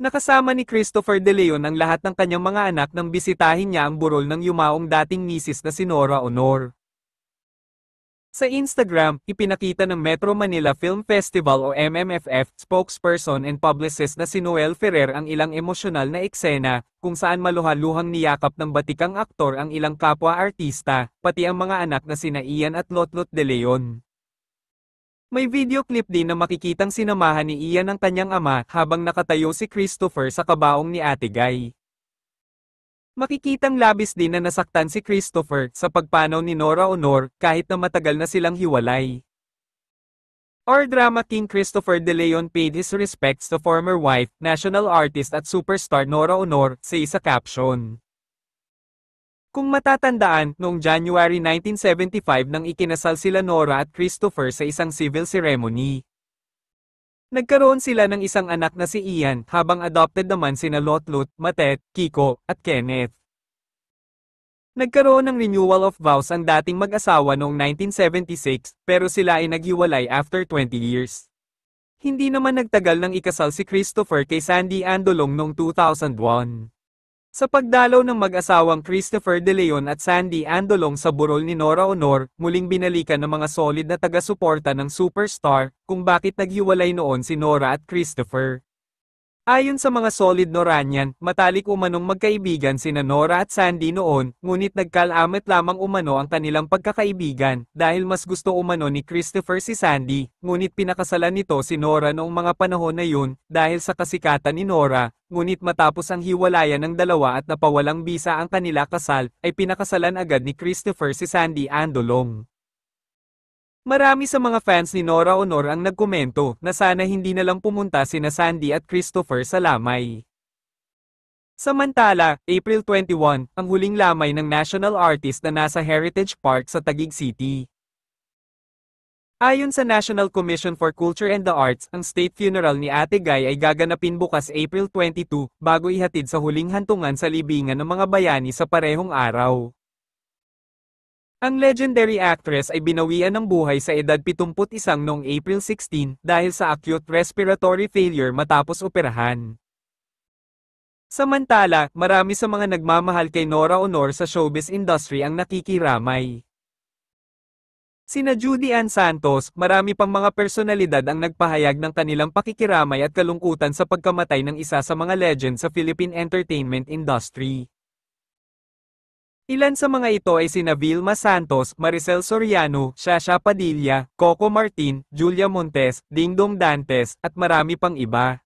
Nakasama ni Christopher De Leon ang lahat ng kanyang mga anak nang bisitahin niya ang burol ng yumaong dating misis na si Nora Honor. Sa Instagram, ipinakita ng Metro Manila Film Festival o MMFF spokesperson and publicist na si Noel Ferrer ang ilang emosyonal na eksena, kung saan maluhaluhang niyakap ng batikang aktor ang ilang kapwa-artista, pati ang mga anak na sina Ian at Lotlot De Leon. May video clip din na makikitang sinamahan ni Ian ang kanyang ama habang nakatayo si Christopher sa kabaong ni Ate Guy. Makikitang labis din na nasaktan si Christopher sa pagpanaw ni Nora Honor kahit na matagal na silang hiwalay. Our drama king Christopher De Leon paid his respects to former wife, national artist at superstar Nora Honor, sa caption. Kung matatandaan, noong January 1975 nang ikinasal sila Nora at Christopher sa isang civil ceremony. Nagkaroon sila ng isang anak na si Ian, habang adopted naman sina Lotlot, Matet, Kiko, at Kenneth. Nagkaroon ng renewal of vows ang dating mag-asawa noong 1976, pero sila ay naghiwalay after 20 years. Hindi naman nagtagal nang ikasal si Christopher kay Sandy Andolong noong 2001. Sa pagdalaw ng mag-asawang Christopher De Leon at Sandy Andolong sa burol ni Nora Honor, muling binalikan ng mga solid na taga-suporta ng superstar, kung bakit naghiwalay noon si Nora at Christopher. Ayon sa mga solid Noranian, matalik umanong magkaibigan sina Nora at Sandy noon, ngunit nagkalamat lamang umano ang kanilang pagkakaibigan, dahil mas gusto umano ni Christopher si Sandy, ngunit pinakasalan nito si Nora noong mga panahon na yun, dahil sa kasikatan ni Nora, ngunit matapos ang hiwalayan ng dalawa at napawalang bisa ang kanila kasal, ay pinakasalan agad ni Christopher si Sandy Andolong. Marami sa mga fans ni Nora Honor ang nagkomento na sana hindi na lang pumunta sina Sandy at Christopher sa lamay. Samantala, April 21, ang huling lamay ng national artist na nasa Heritage Park sa Taguig City. Ayon sa National Commission for Culture and the Arts, ang state funeral ni Ate Guy ay gaganapin bukas April 22, bago ihatid sa huling hantungan sa libingan ng mga bayani sa parehong araw. Ang legendary actress ay binawian ng buhay sa edad 71 noong April 16 dahil sa acute respiratory failure matapos operahan. Samantala, marami sa mga nagmamahal kay Nora Honor sa showbiz industry ang nakikiramay. Sina Judy Ann Santos, marami pang mga personalidad ang nagpahayag ng kanilang pakikiramay at kalungkutan sa pagkamatay ng isa sa mga legend sa Philippine entertainment industry. Ilan sa mga ito ay sina Vilma Santos, Maricel Soriano, Shasha Padilla, Coco Martin, Julia Montes, Dingdong Dantes, at marami pang iba.